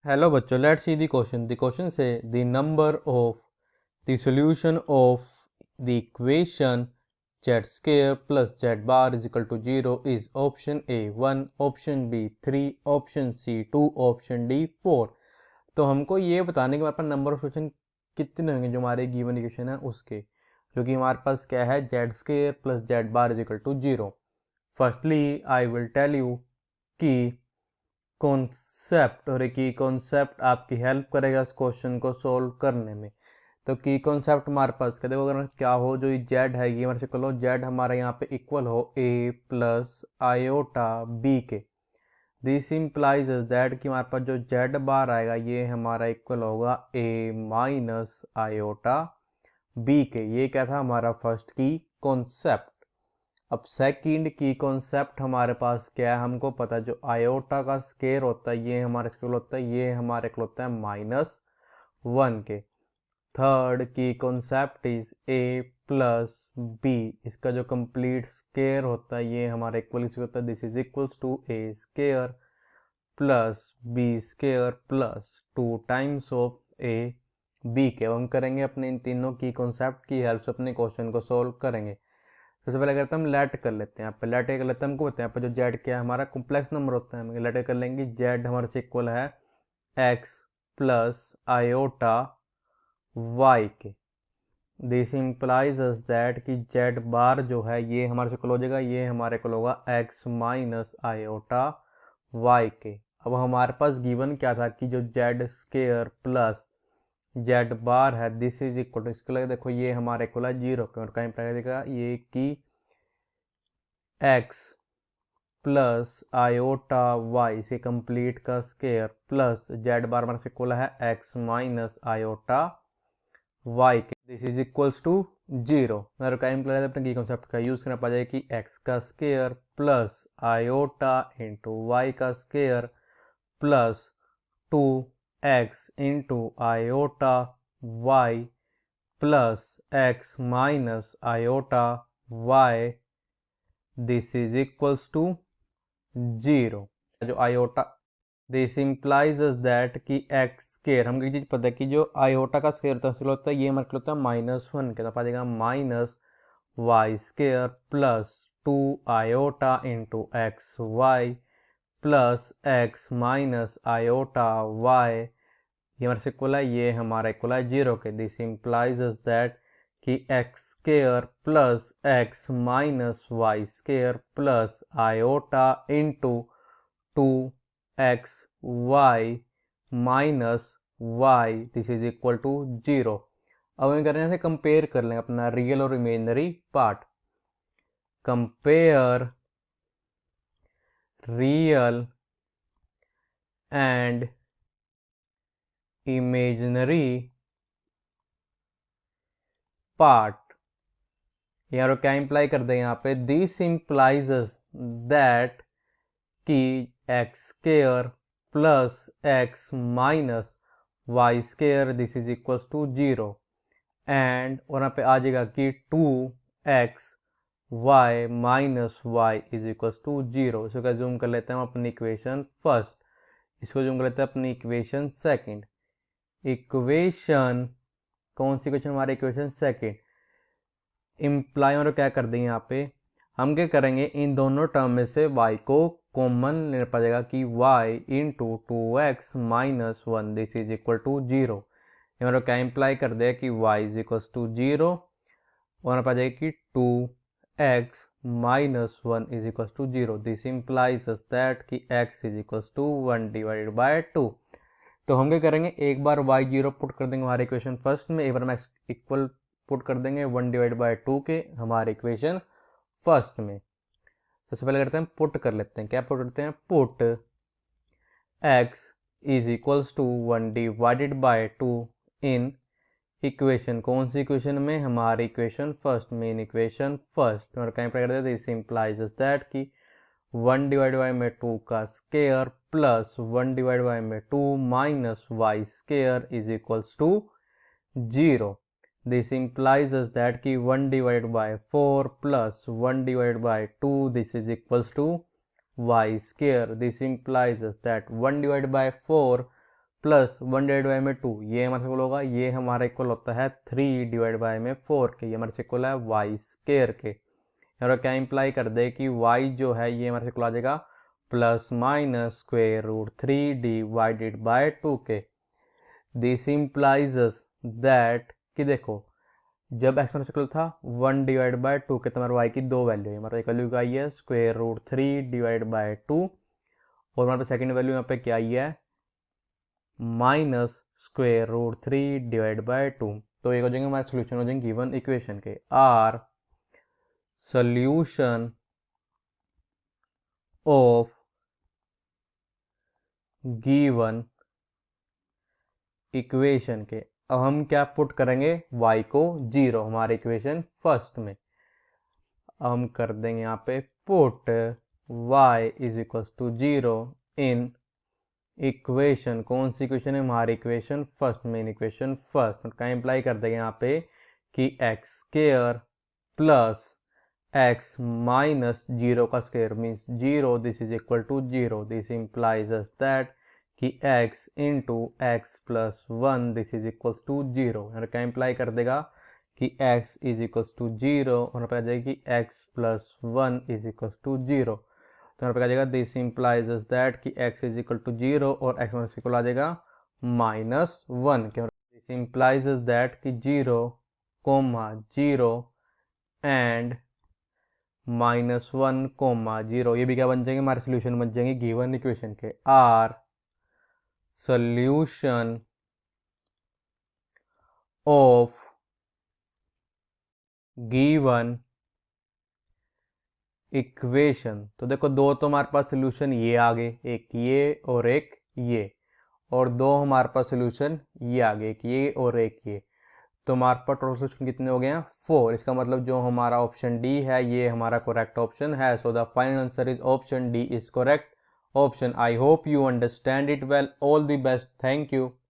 Hello बच्चों, let's see the question. The question say the number of the solution of the equation z square plus z bar is equal to 0 is option A 1, option B 3, option C 2, option D 4. तो हमको ये बताने के हमारे पास number of solution कितने होंगे जो हमारे गिवन इक्वेशन है उसके, जो कि हमारे पास क्या है z square plus z bar is equal to 0. Firstly I will tell you कि कॉन्सेप्ट और एक कॉन्सेप्ट आपकी हेल्प करेगा इस क्वेश्चन को सॉल्व करने में. तो की कॉन्सेप्ट हमारे पास क्या देखो, अगर क्या हो जो जेड है ये हमारे से लो जेड हमारे यहाँ पे इक्वल हो ए प्लस आयोटा बी के. दिस इम्प्लाइज दैट कि हमारे पास जो जेड बार आएगा ये हमारा इक्वल होगा ए माइनस आयोटा बी के. ये क्या था हमारा फर्स्ट की कॉन्सेप्ट. अब सेकंड की कॉन्सेप्ट हमारे पास क्या है, हमको पता है जो आयोटा का स्केयर होता है ये हमारे स्केयर होता है, ये हमारे को होता है -1 के. थर्ड की concept is a plus b, इसका जो कंप्लीट स्केयर होता है ये हमारे इक्वल होता है. This is equals to a square plus b square plus 2 times of a b के. हम करेंगे अपने इन तीनों की कॉन्सेप्ट की हेल्प से अपने क्वेश्चन को सोल्व करेंगे. सबसे पहले करते हैं हम लेट कर लेते हैं. यहाँ पे लेट कर लेते हैं, हमको बताते हैं यहाँ पे जो जेड क्या है हमारा कॉम्प्लेक्स नंबर होता है. हम लेट कर लेंगे जेड हमारे से इक्वल है एक्स प्लस आयोटा वाई के. दिस इम्प्लाइज अस दैट कि जेड बार जो है ये हमारे से इक्वल हो जाएगा, ये हमारे इक्वल होगा एक्स माइनस आयोटा वाई के. अब हमारे पास गिवन क्या था कि जो जेड स्केयर प्लस जेड बार है दिस इज इक्वल टू, इसको लगे देखो ये हमारे इक्वल है 0 के. और कहीं पर देगा ये कि x प्लस आयोटा वाई से कंप्लीट का स्केयर प्लस जेड बार हमारे से इक्वल है x माइनस आयोटा वाई के. This is equals to 0. मेरे का इम्प्लाई अपने की कॉन्सेप्ट का यूज करना पड़ जाएगा कि x का square plus iota into y का square plus 2x into iota y plus x minus iota y this is equals to 0. जो आयोटा दिस इम्प्लाइज दैट कि x स्केयर हमको एक चीज पता है कि जो आयोटा का स्केयर होता है ये हमारे होता है -1 के. तो पा जाएगा minus y square plus 2 iota into x y plus x minus iota y ये हमारे से इक्वल है, ये हमारा इक्वल है 0 के. दिस इम्प्लाइज दैट कि x square plus x minus y square plus iota into 2x y minus y this is equal to 0. अब हम करने से कंपेयर कर लेंगे अपना रियल और imaginary part. Compare real and imaginary part. यार क्या इंप्लाई कर दे यहाँ पे, दिस इंप्लाइज दैट कि x square plus x minus y square this is equals to 0 and और यहाँ पे आ जाएगा कि 2x y minus y is equals to 0. इसको जूम कर लेते हैं हम अपनी इक्वेशन फर्स्ट, इसको जूम कर लेते हैं अपनी इक्वेशन सेकंड. इक्वेशन कौन सी इक्वेशन हमारी इक्वेशन सेकंड. इम्प्लाई और क्या कर देंगे यहाँ पे हम क्या करेंगे इन दोनों टर्म में से y को कॉमन लेना पड़ेगा कि y into 2x minus 1 this is equal to 0. हमारा क्या इम्प्लाई कर दिया कि y इज इक्वल टू 0 और पा जाएगा कि 2x minus 1 is equal to 0. This implies that कि x is equal to 1 divided by 2. तो हम क्या करेंगे एक बार y 0 पुट कर देंगे हमारे इक्वेशन फर्स्ट में, एक बार हम x इक्वल पुट कर देंगे 1 डिवाइड बाय 2 के हमारे इक्वेशन फर्स्ट में. सबसे पहले करते हैं पुट कर लेते हैं. क्या पुट करते हैं, put x is equals to 1 divided by 2 in equation कौन सी इक्वेशन में, हमारी इक्वेशन फर्स्ट में. इन इक्वेशन फर्स्ट और कहीं पर करते हैं दिस इंप्लाइज दैट कि 1 डिवाइड बाय में 2 का स्केयर प्लस 1 डिवाइड बाय में 2 minus y square is equals to 0. This implies us that कि 1 divided by 4 plus 1 divided by 2 this is equals to y square. This implies us that 1 divided by 4 plus 1 divide by में 2, ये हमारे equal होगा, ये हमारा equal होता है 3 divide by में 4 के, ये हमारे से इक्वल है वाई स्केयर के। और क्या इंप्लाई कर दे कि y जो है ये हमारे से इक्वल आ जाएगा plus minus square root 3 divided by 2 के। दिस इंप्लाइज दैट कि देखो जब x हमारे इक्वल था 1 डिवाइड बाय 2 के, तो हमारे y की दो वैल्यू है, हमारा एक वैल्यू क्या आई है स्क्वेयर रूट 3 डिवाइड बाय 2, और हमारे पास सेकेंड वैल्यू यहाँ पे क्या आई है minus square root 3 divide by 2। तो ये हो जाएंगे हमारे सोल्यूशन हो जाएंगे गिवन इक्वेशन के। Are solution of given equation के। अब हम क्या पुट करेंगे y को 0 हमारे इक्वेशन फर्स्ट में। अब हम कर देंगे यहाँ पे put y is equal to 0 in equation, कौन सी इक्वेशन है हमारी इक्वेशन फर्स्ट में, इन इक्वेशन फर्स्ट का इंप्लाई कर देंगे यहाँ पे कि x square plus x minus 0 का square means 0, this is equal to 0, this implies us that कि x into x plus 1 this is equal to 0। और क्या इंप्लाई कर देगा कि x इज इक्वल टू 0, और पे आ जाएगा कि x plus 1 is equal to 0। तो यहाँ पे आ जाएगा दिस इंप्लाइज अस दैट कि x इज इक्वल टू 0 और x माइनस इक्वल आ जाएगा माइनस 1 के। दिस इंप्लाइज अस दैट कि 0 कोमा 0 एंड माइनस 1 कोमा 0, ये भी क्या बन जाएंगे हमारे सोल्यूशन बन जाएंगे गिवन इक्वेशन के। Are solution of given equation. तो देखो दो तो हमारे पास सोल्यूशन ये आ गए, एक ये और एक ये, और दो हमारे पास सोल्यूशन ये आ गए, एक ये और एक ये। तो हमारे पास टोटल सोल्यूशन कितने हो गए हैं 4। इसका मतलब जो हमारा ऑप्शन डी है ये हमारा करेक्ट ऑप्शन है। So the final answer is option D is correct option. I hope you understand it well. All the best, thank you.